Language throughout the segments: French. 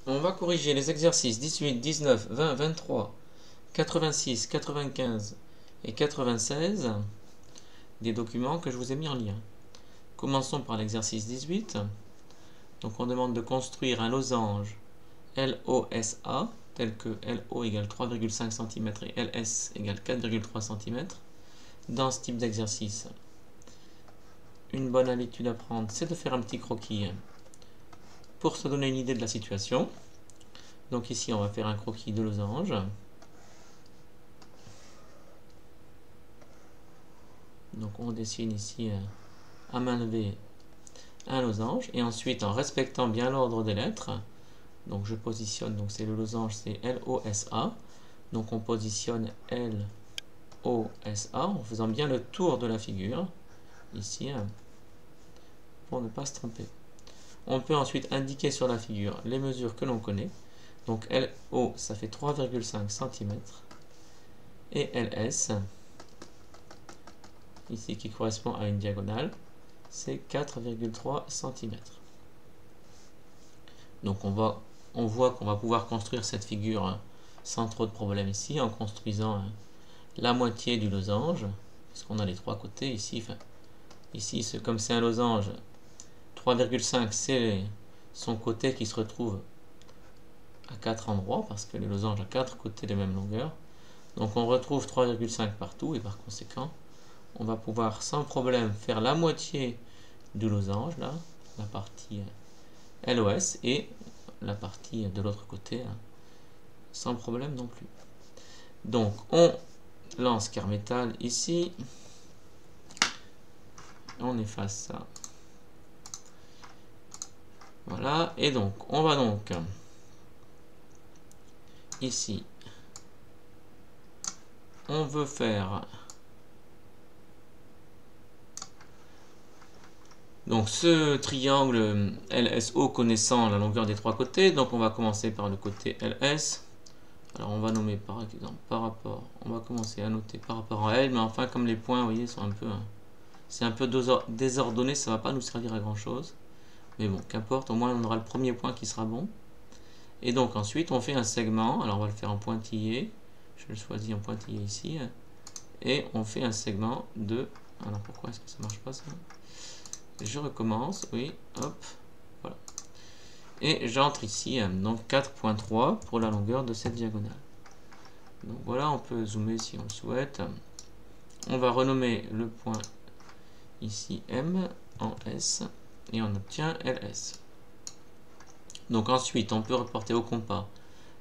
On va corriger les exercices 18, 19, 20, 23, 86, 95 et 96 des documents que je vous ai mis en lien. Commençons par l'exercice 18. Donc on demande de construire un losange LOSA tel que LO égale 3,5 cm et LS égale 4,3 cm. Dans ce type d'exercice, une bonne habitude à prendre, c'est de faire un petit croquis pour se donner une idée de la situation. Donc ici, on va faire un croquis de losange. Donc on dessine ici à main levée un losange. Et ensuite, en respectant bien l'ordre des lettres, donc je positionne, donc c'est le losange, c'est LOSA. Donc on positionne LOSA en faisant bien le tour de la figure, ici, pour ne pas se tromper. On peut ensuite indiquer sur la figure les mesures que l'on connaît. Donc LO, ça fait 3,5 cm. Et LS, ici qui correspond à une diagonale, c'est 4,3 cm. Donc on voit qu'on va pouvoir construire cette figure sans trop de problème ici, en construisant la moitié du losange, puisqu'on a les trois côtés ici. Ici, comme c'est un losange, 3,5 c'est son côté qui se retrouve à 4 endroits, parce que les losanges ont 4 côtés de même longueur. Donc on retrouve 3,5 partout, et par conséquent, on va pouvoir sans problème faire la moitié du losange, là, la partie LOS, et la partie de l'autre côté, sans problème non plus. Donc on lance Carmetal ici, on efface ça. Voilà, et donc on va donc ici, on veut faire donc ce triangle LSO connaissant la longueur des trois côtés. Donc on va commencer par le côté LS. Alors on va nommer par exemple par rapport, on va commencer à noter par rapport à L, mais enfin comme les points, vous voyez, sont un peu, c'est un peu désordonné, ça va pas nous servir à grand chose. Mais bon, qu'importe, au moins on aura le premier point qui sera bon. Et donc ensuite on fait un segment, alors on va le faire en pointillé, je le choisis en pointillé ici, et on fait un segment de, alors pourquoi est-ce que ça marche pas ça? Je recommence, oui, hop, voilà. Et j'entre ici, donc 4,3 pour la longueur de cette diagonale. Donc voilà, on peut zoomer si on le souhaite. On va renommer le point ici M en S et on obtient LS. Donc ensuite, on peut reporter au compas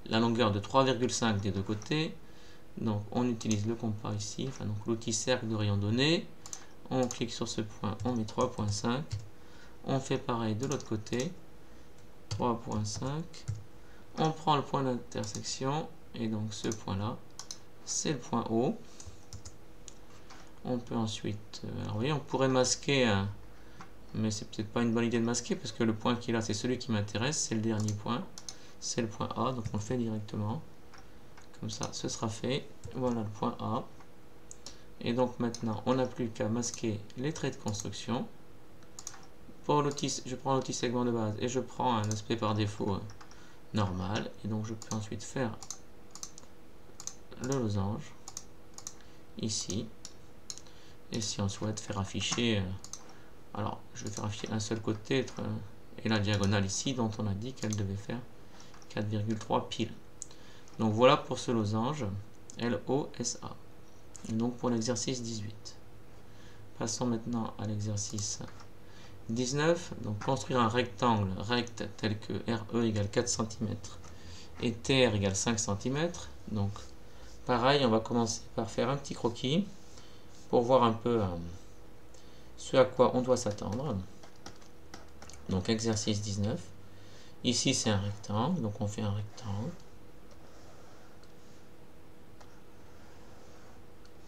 la longueur de 3,5 des deux côtés. Donc on utilise le compas ici, enfin donc l'outil cercle de rayon donné. On clique sur ce point, on met 3,5. On fait pareil de l'autre côté, 3,5. On prend le point d'intersection, et donc ce point-là, c'est le point O. On peut ensuite, alors oui, on pourrait masquer, mais c'est peut-être pas une bonne idée de masquer, parce que le point qui est là, c'est celui qui m'intéresse, c'est le dernier point, c'est le point A, donc on le fait directement. Comme ça, ce sera fait. Voilà le point A. Et donc maintenant, on n'a plus qu'à masquer les traits de construction. Pour l'outil, je prends l'outil segment de base et je prends un aspect par défaut normal. Et donc je peux ensuite faire le losange ici. Et si on souhaite faire afficher, alors je vais faire afficher un seul côté et la diagonale ici dont on a dit qu'elle devait faire 4,3 pile. Donc voilà pour ce losange LOSA. Donc pour l'exercice 18. Passons maintenant à l'exercice 19. Donc construire un rectangle rect tel que RE égale 4 cm et TR égale 5 cm. Donc pareil, on va commencer par faire un petit croquis pour voir un peu ce à quoi on doit s'attendre. Donc exercice 19. Ici c'est un rectangle, donc on fait un rectangle.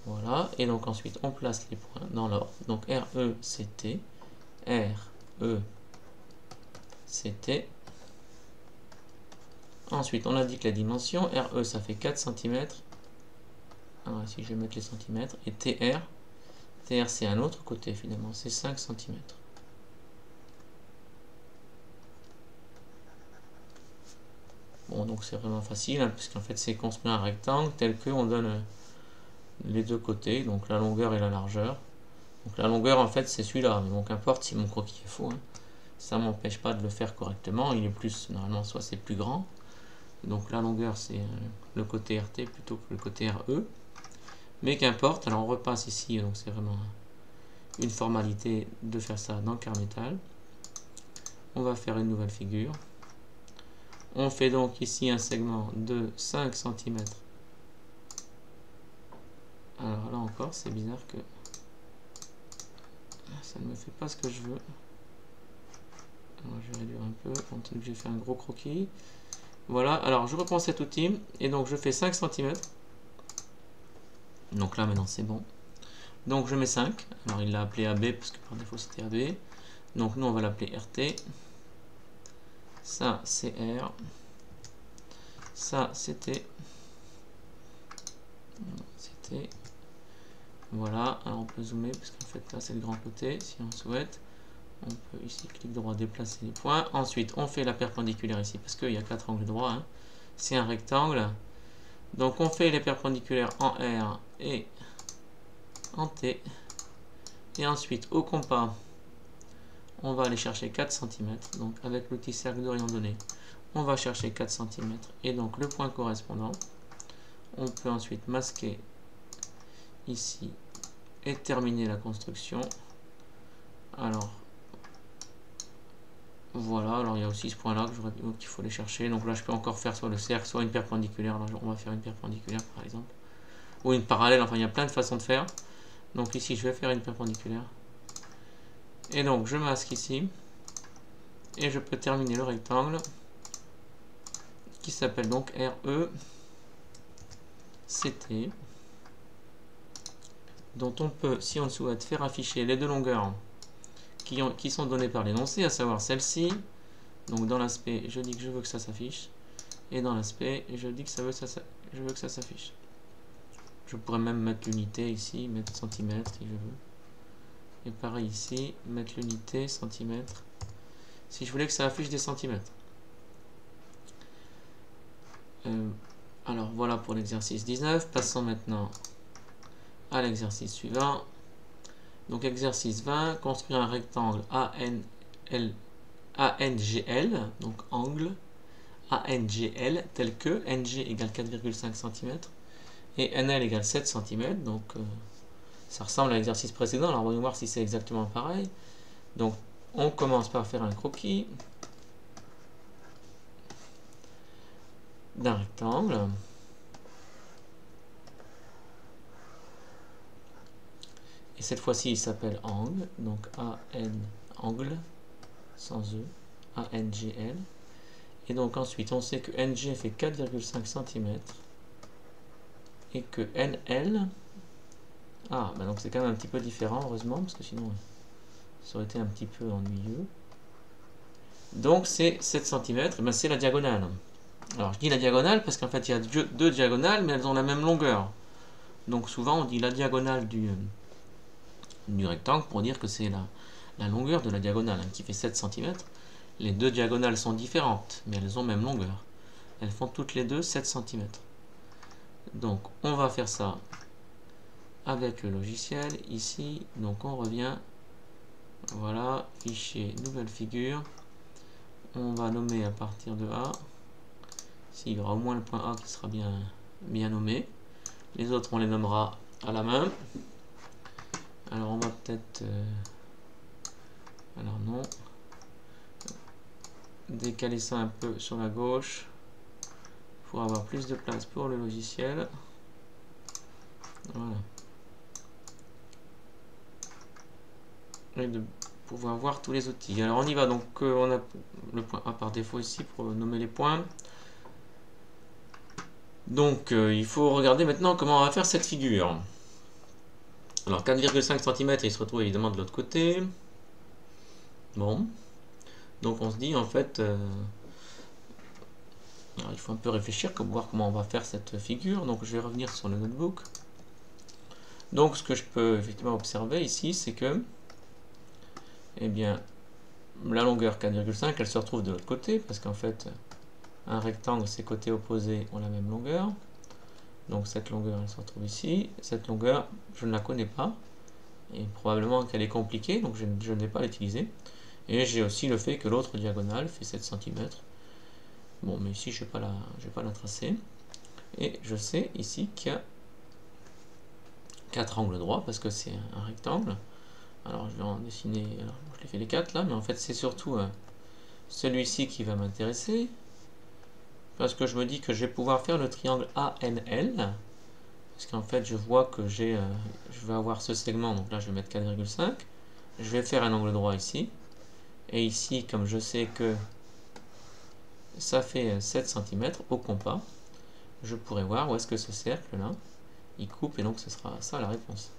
Voilà, et donc ensuite on place les points dans l'ordre. Donc RE c'est T, RE c'est T. Ensuite on indique la dimension. RE ça fait 4 cm. Alors ici je vais mettre les centimètres. Et TR c'est un autre côté finalement, c'est 5 cm. Bon, donc c'est vraiment facile, hein, puisqu'en fait c'est construire un rectangle tel que on donne les deux côtés, donc la longueur et la largeur. Donc la longueur en fait c'est celui-là, mais bon qu'importe si mon croquis est faux, hein, ça m'empêche pas de le faire correctement. Il est plus, normalement soit c'est plus grand, donc la longueur c'est le côté RT plutôt que le côté RE, mais qu'importe. Alors on repasse ici, donc c'est vraiment une formalité de faire ça dans Carmetal. On va faire une nouvelle figure. On fait donc ici un segment de 5 cm. Alors là encore, c'est bizarre que ça ne me fait pas ce que je veux. Alors je vais réduire un peu, compte tenu que j'ai fait un gros croquis. Voilà, alors je reprends cet outil et donc je fais 5 cm. Donc là maintenant c'est bon. Donc je mets 5. Alors il l'a appelé AB parce que par défaut c'était AB. Donc nous on va l'appeler RT. Ça c'est R. Ça c'était. C'était. Voilà, alors on peut zoomer parce qu'en fait là c'est le grand côté si on souhaite. On peut ici, clic droit, déplacer les points. Ensuite, on fait la perpendiculaire ici parce qu'il y a 4 angles droits. Hein. C'est un rectangle. Donc, on fait les perpendiculaires en R et en T. Et ensuite, au compas, on va aller chercher 4 cm. Donc, avec l'outil cercle d'Orient donné, on va chercher 4 cm. Et donc, le point correspondant. On peut ensuite masquer ici et terminer la construction. Alors, voilà, alors il y a aussi ce point là qu'il faut aller chercher. Donc là je peux encore faire soit le cercle, soit une perpendiculaire. Là on va faire une perpendiculaire par exemple. Ou une parallèle, enfin il y a plein de façons de faire. Donc ici je vais faire une perpendiculaire. Et donc je masque ici. Et je peux terminer le rectangle. Qui s'appelle donc RE CT. Dont on peut, si on souhaite, faire afficher les deux longueurs qui sont données par l'énoncé, à savoir celle-ci. Donc dans l'aspect, je dis que je veux que ça s'affiche. Et dans l'aspect, je dis que je veux que ça s'affiche. Je pourrais même mettre l'unité ici, mettre centimètre si je veux. Et pareil ici, mettre l'unité centimètre. Si je voulais que ça affiche des centimètres. Alors voilà pour l'exercice 19. Passons maintenant à l'exercice suivant. Donc exercice 20, construire un rectangle ANGL, donc angle ANGL, tel que NG égale 4,5 cm et NL égale 7 cm. Donc ça ressemble à l'exercice précédent. Alors voyons voir si c'est exactement pareil. Donc on commence par faire un croquis d'un rectangle. Et cette fois-ci, il s'appelle angle, donc AN, angle, sans E, ANGL. Et donc ensuite, on sait que NG fait 4,5 cm et que NL, bah donc c'est quand même un petit peu différent, heureusement, parce que sinon ça aurait été un petit peu ennuyeux. Donc c'est 7 cm, et ben c'est la diagonale. Alors je dis la diagonale parce qu'en fait il y a deux diagonales, mais elles ont la même longueur. Donc souvent on dit la diagonale du rectangle pour dire que c'est la longueur de la diagonale qui fait 7 cm. Les deux diagonales sont différentes, mais elles ont même longueur. Elles font toutes les deux 7 cm. Donc on va faire ça avec le logiciel ici. Donc on revient, voilà, fichier, nouvelle figure. On va nommer à partir de A. Ici il y aura au moins le point A qui sera bien nommé. Les autres on les nommera à la main. Alors on va peut-être alors non, décaler ça un peu sur la gauche pour avoir plus de place pour le logiciel. Voilà, et de pouvoir voir tous les outils. Alors on y va. Donc on a le point A par défaut ici pour nommer les points. Donc il faut regarder maintenant comment on va faire cette figure. Alors 4,5 cm, il se retrouve évidemment de l'autre côté. Bon, donc on se dit en fait, alors, il faut un peu réfléchir pour voir comment on va faire cette figure. Donc je vais revenir sur le notebook. Donc ce que je peux effectivement observer ici, c'est que, eh bien, la longueur 4,5, elle se retrouve de l'autre côté, parce qu'en fait, Un rectangle, ses côtés opposés ont la même longueur. Donc cette longueur, elle se retrouve ici. Cette longueur, je ne la connais pas. Et probablement qu'elle est compliquée, donc je ne vais pas l'utiliser. Et j'ai aussi le fait que l'autre diagonale fait 7 cm. Bon, mais ici, je ne vais pas la tracer. Et je sais ici qu'il y a 4 angles droits, parce que c'est un rectangle. Alors, je vais en dessiner... Alors, je l'ai fait les 4 là, mais en fait, c'est surtout celui-ci qui va m'intéresser. Parce que je me dis que je vais pouvoir faire le triangle ANL. Parce qu'en fait, je vois que je vais avoir ce segment, donc là, je vais mettre 4,5. Je vais faire un angle droit ici. Et ici, comme je sais que ça fait 7 cm au compas, je pourrais voir où est-ce que ce cercle-là, il coupe, et donc ce sera ça la réponse.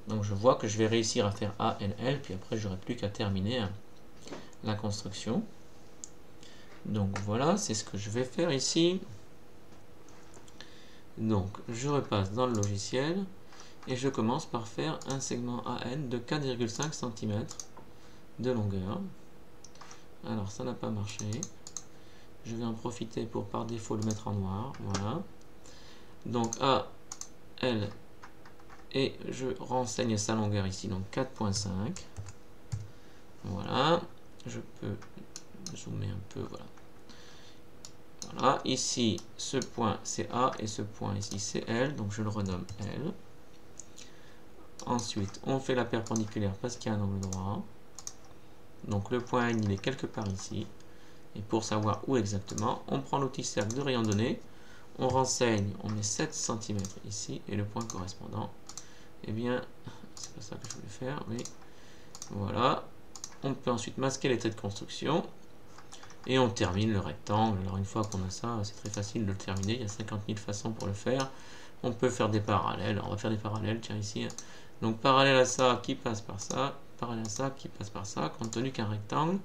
Donc je vois que je vais réussir à faire ANL, puis après, j'aurai plus qu'à terminer la construction. Donc voilà, c'est ce que je vais faire ici. Donc je repasse dans le logiciel et je commence par faire un segment AN de 4,5 cm de longueur. Alors ça n'a pas marché. Je vais en profiter pour par défaut le mettre en noir. Voilà. Donc AL, et je renseigne sa longueur ici, donc 4,5. Voilà. Je peux zoomer un peu. Voilà. Voilà, ici, ce point c'est A et ce point ici c'est L, donc je le renomme L. Ensuite, on fait la perpendiculaire parce qu'il y a un angle droit. Donc le point N, il est quelque part ici. Et pour savoir où exactement, on prend l'outil cercle de rayon donné, on renseigne, on met 7 cm ici, et le point correspondant, eh bien, c'est pas ça que je voulais faire, mais voilà. On peut ensuite masquer les traits de construction. Et on termine le rectangle. Alors une fois qu'on a ça, c'est très facile de le terminer. Il y a 50 000 façons pour le faire. On peut faire des parallèles. On va faire des parallèles, tiens ici. Donc parallèle à ça qui passe par ça. Parallèle à ça qui passe par ça. Compte tenu qu'un rectangle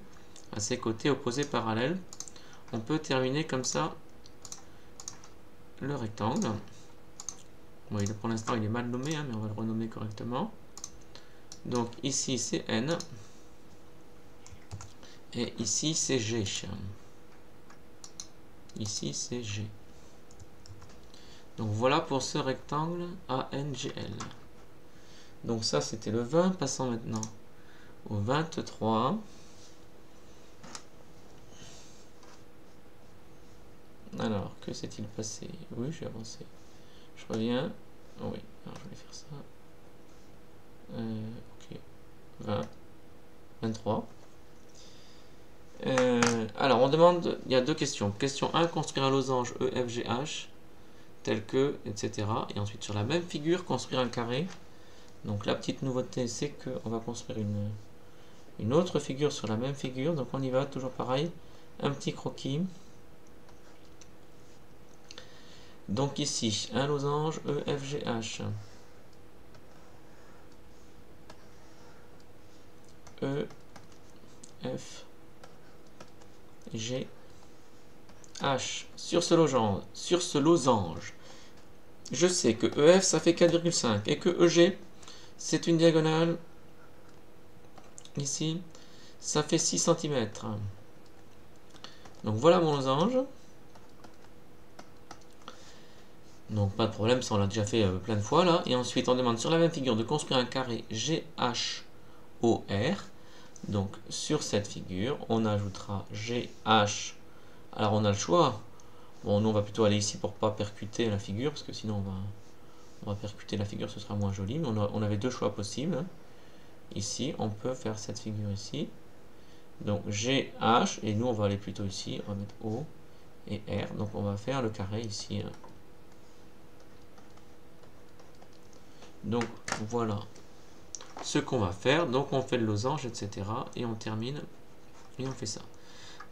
a ses côtés opposés parallèles, on peut terminer comme ça le rectangle. Bon, pour l'instant il est mal nommé, mais on va le renommer correctement. Donc ici c'est N. Et ici c'est G. Ici c'est G. Donc voilà pour ce rectangle ANGL. Donc ça c'était le 20. Passons maintenant au 23. Alors, que s'est-il passé? Oui, j'ai avancé. Je reviens. Oh oui, alors je vais faire ça. Ok. 20. 23. Alors, on demande, il y a deux questions. Question 1, construire un losange EFGH, tel que, etc. Et ensuite, sur la même figure, construire un carré. Donc, la petite nouveauté, c'est qu'on va construire une autre figure sur la même figure. Donc, on y va, toujours pareil. Un petit croquis. Donc, ici, un losange EFGH. EFGH. Sur ce losange, je sais que EF ça fait 4,5 et que EG c'est une diagonale ici, ça fait 6 cm. Donc voilà mon losange. Donc pas de problème, ça on l'a déjà fait plein de fois là. Et ensuite on demande sur la même figure de construire un carré GHOR. Donc sur cette figure, on ajoutera GH. Alors on a le choix. Bon, nous on va plutôt aller ici pour pas percuter la figure, parce que sinon on va percuter la figure, ce sera moins joli. Mais on avait deux choix possibles. Ici, on peut faire cette figure ici. Donc GH, et nous on va aller plutôt ici, on va mettre O et R. Donc on va faire le carré ici. Donc voilà ce qu'on va faire. Donc on fait le losange, etc. Et on termine, et on fait ça.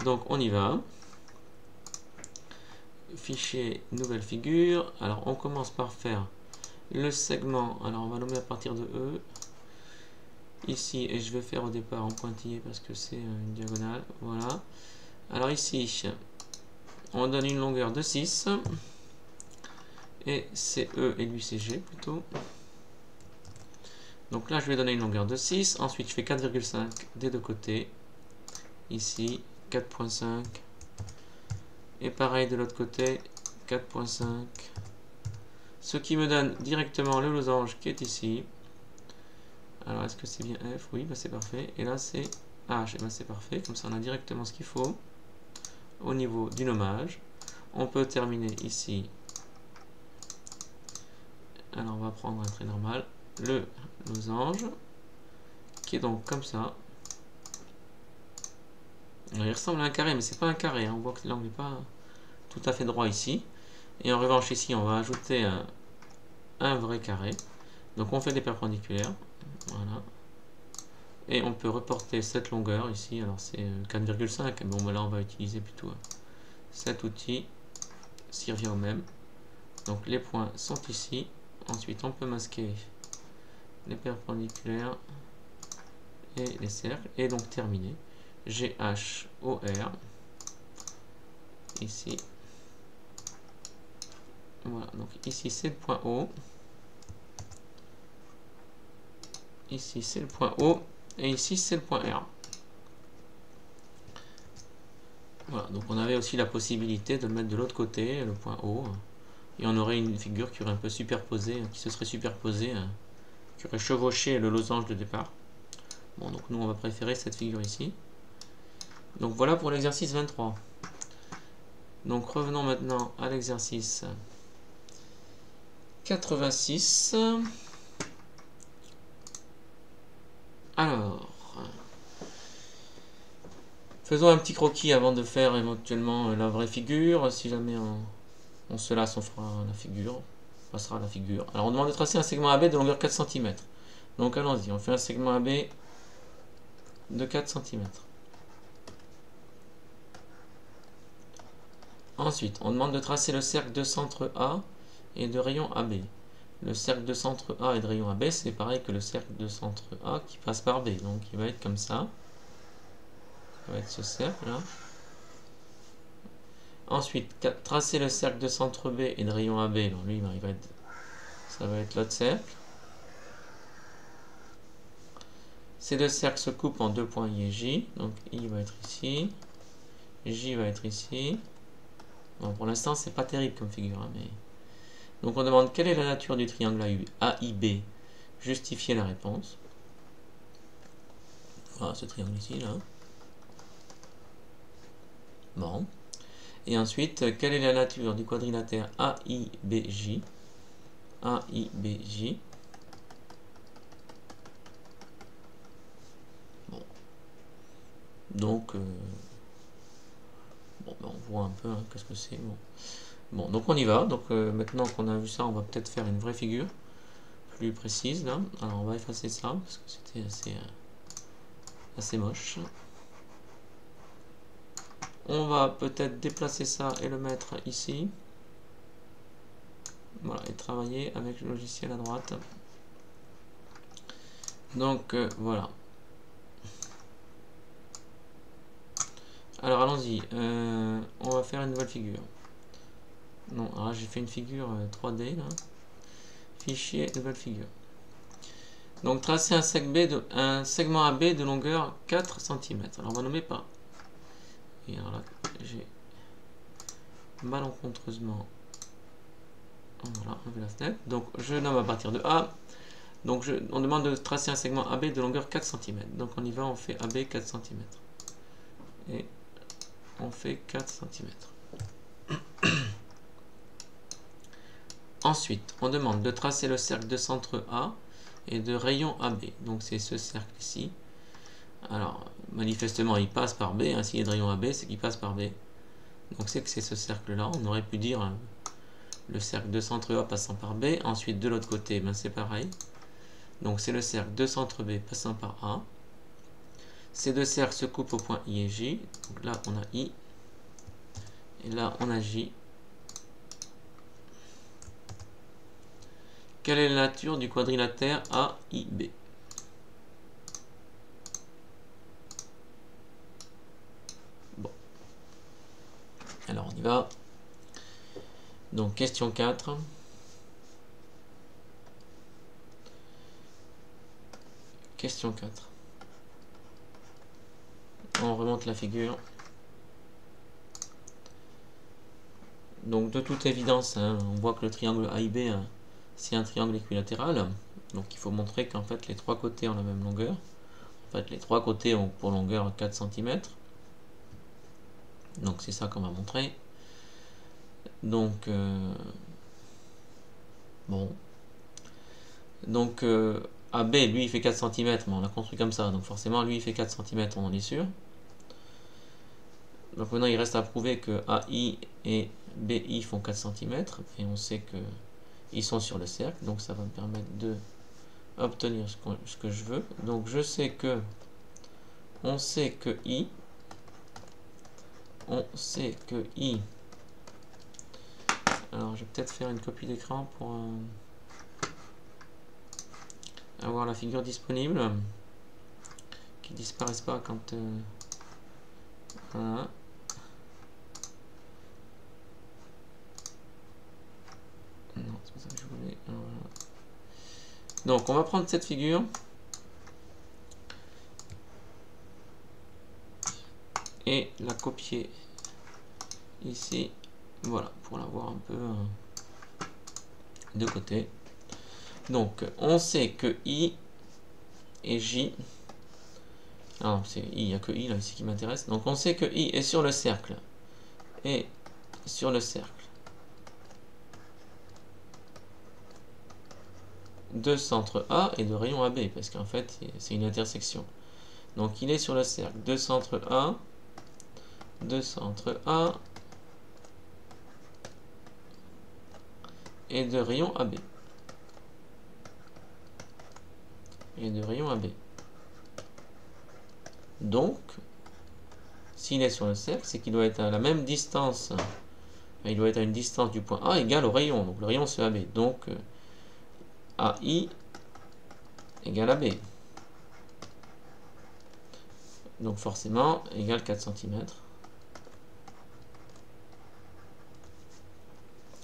Donc on y va. Fichier, nouvelle figure. Alors on commence par faire le segment. Alors on va nommer à partir de E. Ici, et je vais faire au départ en pointillé parce que c'est une diagonale. Voilà. Alors ici, on donne une longueur de 6. Et c'est E et lui c'est G plutôt. Donc là je vais donner une longueur de 6. Ensuite je fais 4,5 des deux côtés. Ici 4,5 Et pareil de l'autre côté, 4.5. Ce qui me donne directement le losange qui est ici. Alors, est-ce que c'est bien F? Oui, bah c'est parfait. Et là, c'est H. Et bah c'est parfait. Comme ça, on a directement ce qu'il faut au niveau du nommage. On peut terminer ici. Alors, on va prendre un trait normal. Le losange, qui est donc comme ça. Alors, il ressemble à un carré, mais c'est pas un carré. Hein. On voit que l'angle n'est pas tout à fait droit ici. Et en revanche, ici, on va ajouter un vrai carré. Donc, on fait des perpendiculaires. Voilà. Et on peut reporter cette longueur ici. Alors, c'est 4,5. Bon, ben là, on va utiliser plutôt cet outil. S'il revient au même. Donc, les points sont ici. Ensuite, on peut masquer les perpendiculaires et les cercles. Et donc, terminer. GHOR. Ici. Voilà, donc ici c'est le point O. Ici c'est le point O. Et ici c'est le point R. Voilà, donc on avait aussi la possibilité de mettre de l'autre côté le point O. Et on aurait une figure qui aurait un peu superposé, qui se serait superposée, qui aurait chevauché le losange de départ. Bon, donc nous on va préférer cette figure ici. Donc voilà pour l'exercice 23. Donc revenons maintenant à l'exercice 86. Alors, faisons un petit croquis avant de faire éventuellement la vraie figure. Si jamais on se lasse, on fera la figure. On passera à la figure. Alors, on demande de tracer un segment AB de longueur 4 cm. Donc, allons-y. On fait un segment AB de 4 cm. Ensuite, on demande de tracer le cercle de centre A et de rayon AB. Le cercle de centre A et de rayon AB, c'est pareil que le cercle de centre A qui passe par B. Donc, il va être comme ça. Ça va être ce cercle-là. Ensuite, tracer le cercle de centre B et de rayon AB. Donc, lui, ça va être l'autre cercle. Ces deux cercles se coupent en deux points I et J. Donc, I va être ici. J va être ici. Bon, pour l'instant, c'est pas terrible comme figure. Hein, mais... Donc, on demande quelle est la nature du triangle AIB. Justifier la réponse. Voilà, ce triangle ici, là. Bon. Et ensuite, quelle est la nature du quadrilatère AIBJ. AIBJ. Bon. Donc, bon, ben, on voit un peu hein, qu'est-ce que c'est. Bon. Bon, donc on y va. Donc maintenant qu'on a vu ça, on va peut-être faire une vraie figure plus précise là. Alors on va effacer ça parce que c'était assez moche. On va peut-être déplacer ça et le mettre ici. Voilà, et travailler avec le logiciel à droite. Donc voilà. Alors allons-y. On va faire une nouvelle figure. Non, alors j'ai fait une figure 3D là. Fichier, nouvelle figure. Donc tracer un segment AB de longueur 4 cm. Alors on va nommer pas. Et alors là, j'ai malencontreusement voilà, enlevé la fenêtre. Donc je nomme à partir de A. Donc on demande de tracer un segment AB de longueur 4 cm. Donc on y va, on fait AB 4 cm. Et on fait 4 cm. Ensuite, on demande de tracer le cercle de centre A et de rayon AB. Donc c'est ce cercle ici. Alors, manifestement, il passe par B. S'il y a de rayon AB, c'est qu'il passe par B. Donc c'est que c'est ce cercle-là. On aurait pu dire le cercle de centre A passant par B. Ensuite, de l'autre côté, ben, c'est pareil. Donc c'est le cercle de centre B passant par A. Ces deux cercles se coupent au point I et J. Donc là, on a I. Et là, on a J. Quelle est la nature du quadrilatère AIB? Bon. Alors, on y va. Donc, question 4. Question 4. On remonte la figure. Donc de toute évidence, hein, on voit que le triangle AIB, c'est un triangle équilatéral. Donc il faut montrer qu'en fait les trois côtés ont la même longueur. En fait les trois côtés ont pour longueur 4 cm. Donc c'est ça qu'on va montrer. Donc bon. Donc AB, lui, il fait 4 cm, mais on l'a construit comme ça. Donc forcément, lui, il fait 4 cm, on en est sûr. Donc maintenant, il reste à prouver que AI et BI font 4 cm. Et on sait qu'ils sont sur le cercle. Donc ça va me permettre de obtenir ce que je veux. Donc je sais que on sait que I alors je vais peut-être faire une copie d'écran pour avoir la figure disponible, qui disparaisse pas quand voilà. Non, c'est pas ça que je voulais. Alors, voilà. Donc on va prendre cette figure et la copier ici, voilà, pour l'avoir un peu de côté. Donc on sait que I et J, alors c'est I, il n'y a que I là ici qui m'intéresse, donc on sait que I est sur le cercle, et sur le cercle de centre A et de rayon AB, parce qu'en fait c'est une intersection. Donc il est sur le cercle de centre A, et de rayon AB. Donc, s'il est sur le cercle, c'est qu'il doit être à la même distance. Il doit être à une distance du point A égale au rayon. Donc le rayon c'est AB. Donc AI égale AB. Donc forcément égale 4 cm.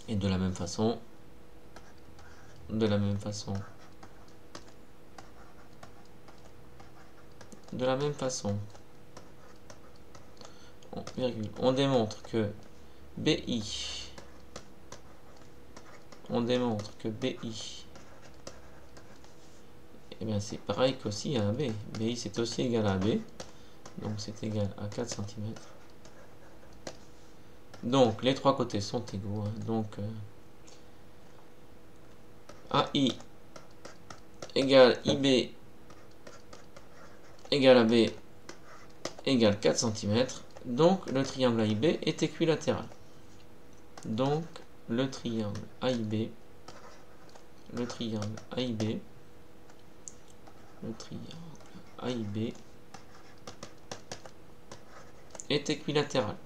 Et de la même façon, on démontre que BI, et bien c'est pareil qu'aussi à AB. BI c'est aussi égal à AB. Donc c'est égal à 4 cm. Donc les trois côtés sont égaux. Hein. Donc AI égale IB égale AB égale 4 cm. Donc le triangle AIB est équilatéral. Donc le triangle AIB est équilatéral.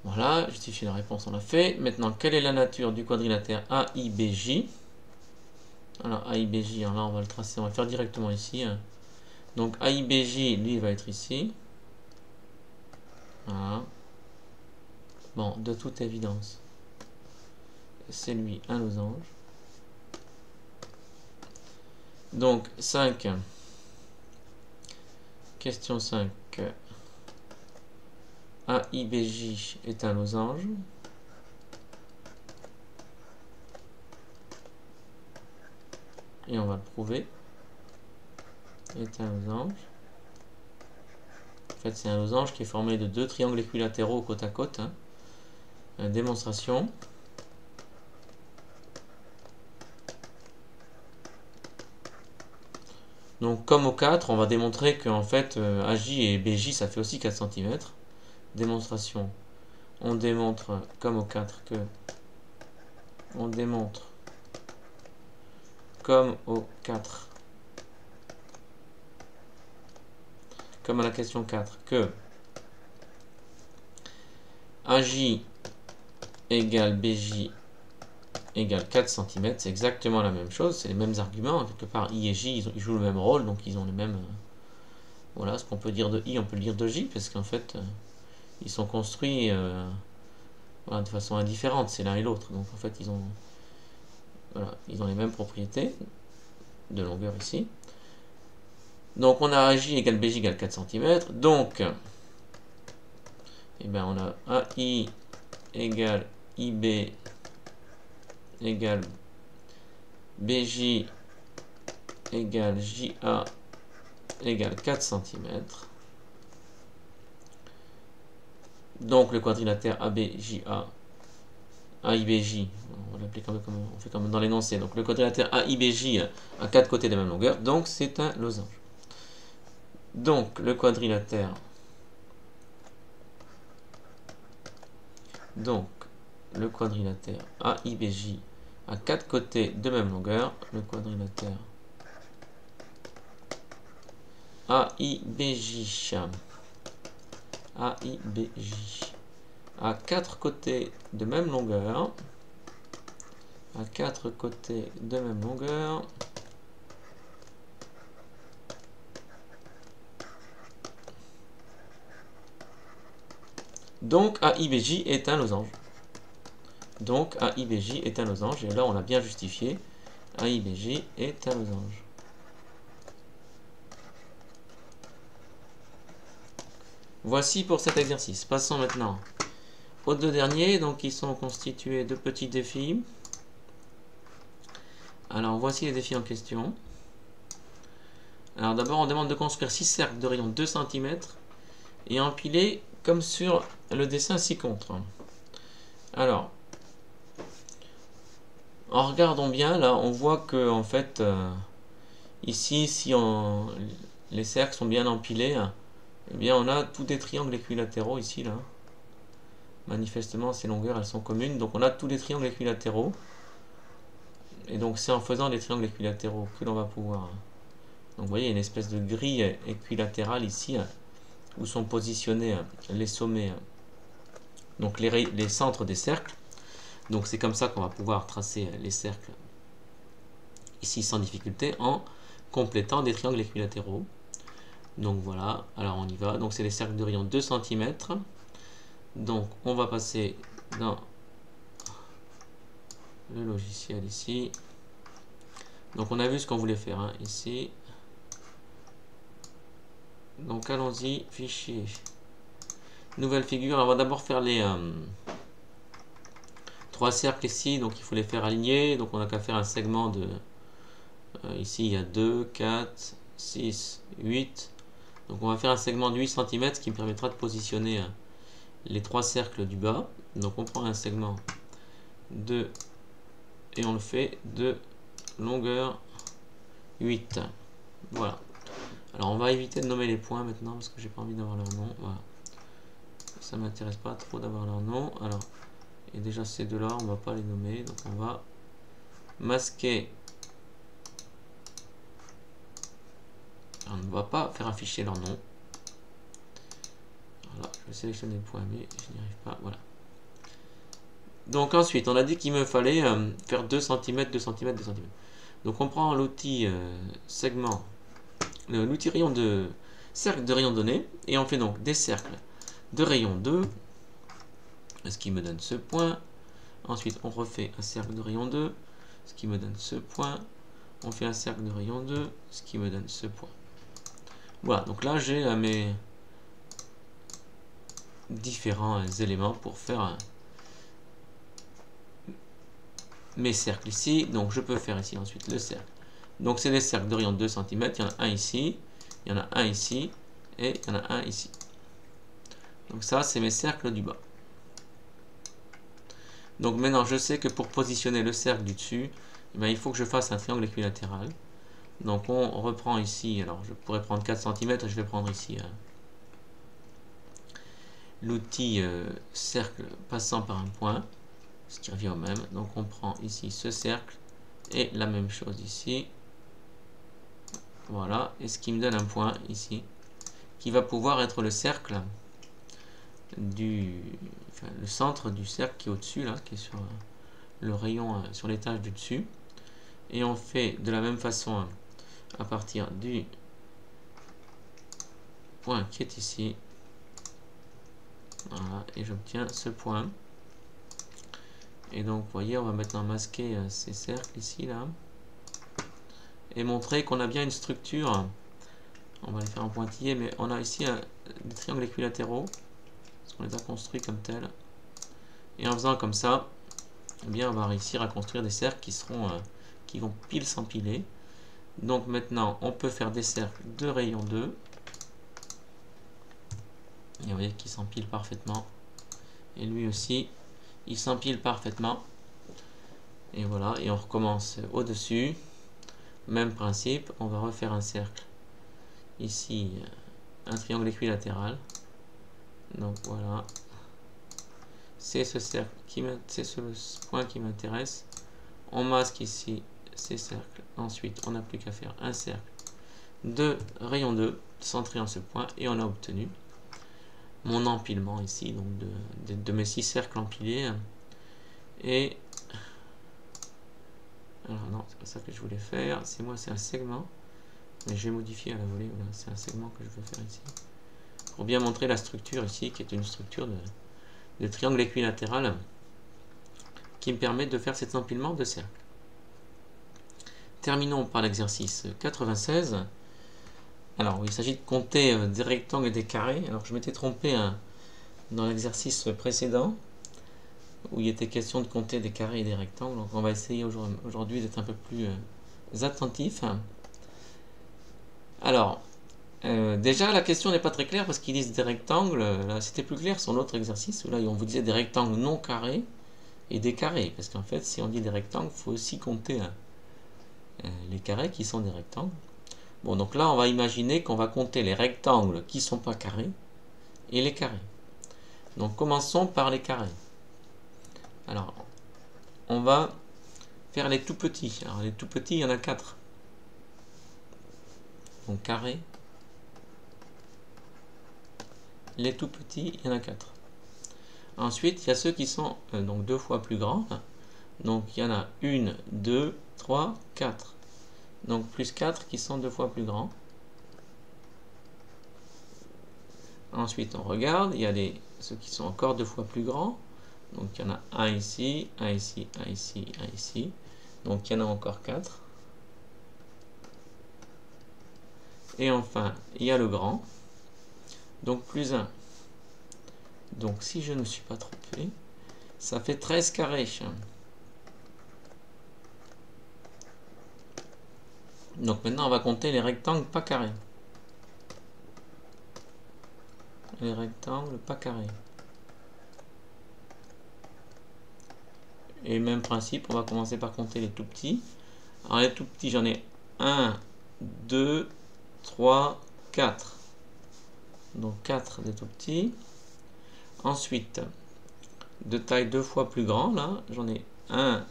Voilà, justifier la réponse, on l'a fait. Maintenant, quelle est la nature du quadrilatère AIBJ? Alors, AIBJ, alors là, on va le tracer, on va le faire directement ici. Hein. Donc, AIBJ, lui, il va être ici. Voilà. Bon, de toute évidence, c'est lui un losange. Donc, 5. Question 5. AIBJ est un losange. Et on va le prouver. Est un losange. En fait, c'est un losange qui est formé de deux triangles équilatéraux côte à côte. Hein. Démonstration. Donc, comme au 4, on va démontrer que en fait, AJ et BJ, ça fait aussi 4 cm. Démonstration. On démontre, comme au 4, que... On démontre, comme au 4, comme à la question 4, que AJ égale BJ égale 4 cm, c'est exactement la même chose, c'est les mêmes arguments, quelque part I et J, ils jouent le même rôle, donc ils ont les mêmes... voilà, ce qu'on peut dire de I, on peut le dire de J, parce qu'en fait, ils sont construits voilà, de façon indifférente, c'est l'un et l'autre, donc en fait, ils ont les mêmes propriétés. de longueur ici. Donc on a AJ égale BJ égale 4 cm. Donc, eh bien, on a AI égale IB égale BJ égale JA égale 4 cm. Donc le quadrilatère ABJA, AIBJ, on va l'appeler comme on fait comme dans l'énoncé. Donc le quadrilatère AIBJ a 4 côtés de la même longueur, donc c'est un losange. Donc le quadrilatère AIBJ a 4 côtés de même longueur. Le quadrilatère AIBJ a 4 côtés de même longueur. Donc AIBJ est un losange. Et là on l'a bien justifié. AIBJ est un losange. Voici pour cet exercice. Passons maintenant aux deux derniers, donc ils sont constitués de petits défis. Alors voici les défis en question. Alors d'abord on demande de construire 6 cercles de rayon 2 cm et empiler comme sur le dessin ci-contre. Alors, en regardant bien, là on voit que en fait ici si les cercles sont bien empilés, eh bien on a tous des triangles équilatéraux ici là. Manifestement ces longueurs elles sont communes, donc on a tous les triangles équilatéraux. Et donc c'est en faisant des triangles équilatéraux que l'on va pouvoir. Donc vous voyez, il y a une espèce de grille équilatérale ici où sont positionnés les sommets, donc les centres des cercles. Donc c'est comme ça qu'on va pouvoir tracer les cercles ici sans difficulté en complétant des triangles équilatéraux. Donc voilà, alors on y va. Donc c'est les cercles de rayon 2 cm. Donc on va passer dans le logiciel ici. Donc on a vu ce qu'on voulait faire hein, ici. Donc allons-y, fichier, nouvelle figure. Alors, on va d'abord faire les 3 cercles ici, donc il faut les faire aligner. Donc on n'a qu'à faire un segment de ici il y a 2, 4, 6, 8. Donc on va faire un segment de 8 cm, ce qui me permettra de positionner les 3 cercles du bas. Donc on prend un segment de et on le fait de longueur 8. Voilà. Alors on va éviter de nommer les points maintenant parce que j'ai pas envie d'avoir leur nom. Voilà. Ça m'intéresse pas trop d'avoir leur nom. Alors, et déjà ces deux-là, on va pas les nommer. Donc on va masquer. Alors, on ne va pas faire afficher leur nom. Voilà, je vais sélectionner le point, mais je n'y arrive pas. Voilà. Donc ensuite, on a dit qu'il me fallait faire 2 cm, 2 cm, 2 cm. Donc on prend l'outil segment, l'outil rayon de cercle de rayon donné, et on fait donc des cercles de rayon 2, ce qui me donne ce point. Ensuite, on refait un cercle de rayon 2, ce qui me donne ce point. On fait un cercle de rayon 2, ce qui me donne ce point. Voilà, donc là j'ai mes différents éléments pour faire mes cercles ici. Donc je peux faire ici ensuite le cercle. Donc c'est des cercles de rayon 2 cm. Il y en a un ici, il y en a un ici, et il y en a un ici. Donc ça, c'est mes cercles du bas. Donc maintenant, je sais que pour positionner le cercle du dessus, eh bien, il faut que je fasse un triangle équilatéral. Donc on reprend ici, alors je pourrais prendre 4 cm, je vais prendre ici l'outil cercle passant par un point, ce qui revient au même. Donc on prend ici ce cercle et la même chose ici. Voilà, et ce qui me donne un point ici, qui va pouvoir être le cercle le centre du cercle qui est au-dessus, là, qui est sur le rayon, sur l'étage du dessus. Et on fait de la même façon à partir du point qui est ici. Voilà, et j'obtiens ce point. Et donc, vous voyez, on va maintenant masquer ces cercles ici, là. et montrer qu'on a bien une structure. On va les faire en pointillé, mais on a ici des triangles équilatéraux, parce qu'on les a construits comme tels. Et en faisant comme ça, eh bien, on va réussir à construire des cercles qui vont pile s'empiler. Donc maintenant, on peut faire des cercles de rayon 2. Et vous voyez qu'il s'empile parfaitement. Et lui aussi, il s'empile parfaitement. Et voilà, et on recommence au-dessus. Même principe, on va refaire un cercle. Ici, un triangle équilatéral. Donc voilà. C'est ce cercle c'est ce point qui m'intéresse. On masque ici ces cercles. Ensuite, on n'a plus qu'à faire un cercle de rayon 2 centré en ce point et on a obtenu mon empilement ici, donc de mes 6 cercles empilés. Et alors non, c'est pas ça que je voulais faire. C'est un segment, mais je vais modifier à la volée. Voilà, c'est un segment que je veux faire ici pour bien montrer la structure ici, qui est une structure de triangle équilatéral qui me permet de faire cet empilement de cercles. Terminons par l'exercice 96. Alors, il s'agit de compter des rectangles et des carrés. Alors, je m'étais trompé dans l'exercice précédent, où il était question de compter des carrés et des rectangles. Donc, on va essayer aujourd'hui d'être un peu plus attentif. Alors, déjà, la question n'est pas très claire parce qu'ils disent des rectangles. Là, c'était plus clair sur l'autre exercice, où là, on vous disait des rectangles non carrés et des carrés. Parce qu'en fait, si on dit des rectangles, il faut aussi compter les carrés qui sont des rectangles. Bon, donc là, on va imaginer qu'on va compter les rectangles qui ne sont pas carrés et les carrés. Donc, commençons par les carrés. Alors, on va faire les tout petits. Alors, les tout petits, il y en a 4. Donc, carré. Les tout petits, il y en a 4. Ensuite, il y a ceux qui sont donc 2 fois plus grands. Donc, il y en a 1, 2, 3, 4. Donc, plus 4 qui sont 2 fois plus grands. Ensuite, on regarde, il y a ceux qui sont encore 2 fois plus grands. Donc, il y en a un ici, un ici, un ici, un ici. Donc, il y en a encore 4. Et enfin, il y a le grand. Donc, plus 1. Donc, si je ne me suis pas trompé, ça fait 13 carrés. Donc, maintenant, on va compter les rectangles pas carrés. Les rectangles pas carrés. Et même principe, on va commencer par compter les tout petits. Alors, les tout petits, j'en ai 1, 2, 3, 4. Donc, 4 des tout petits. Ensuite, de taille 2 fois plus grand, là, j'en ai 1,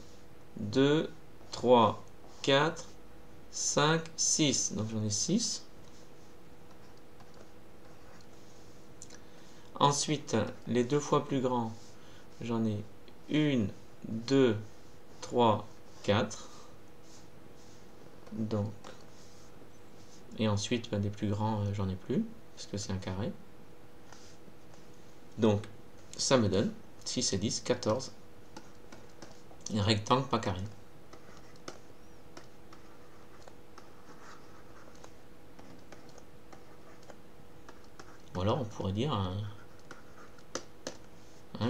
2, 3, 4, 5, 6. Donc, j'en ai 6. Ensuite, les 2 fois plus grands, j'en ai 1, 2, 3, 4. Donc, et ensuite, des plus grands, j'en ai plus, parce que c'est un carré. Donc, ça me donne 6 et 10, 14. Un rectangle pas carré. Ou alors, on pourrait dire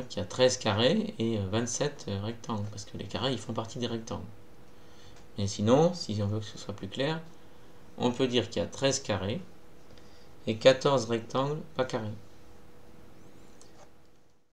qu'il y a 13 carrés et 27 rectangles, parce que les carrés, ils font partie des rectangles. Mais sinon, si on veut que ce soit plus clair, on peut dire qu'il y a 13 carrés et 14 rectangles pas carrés.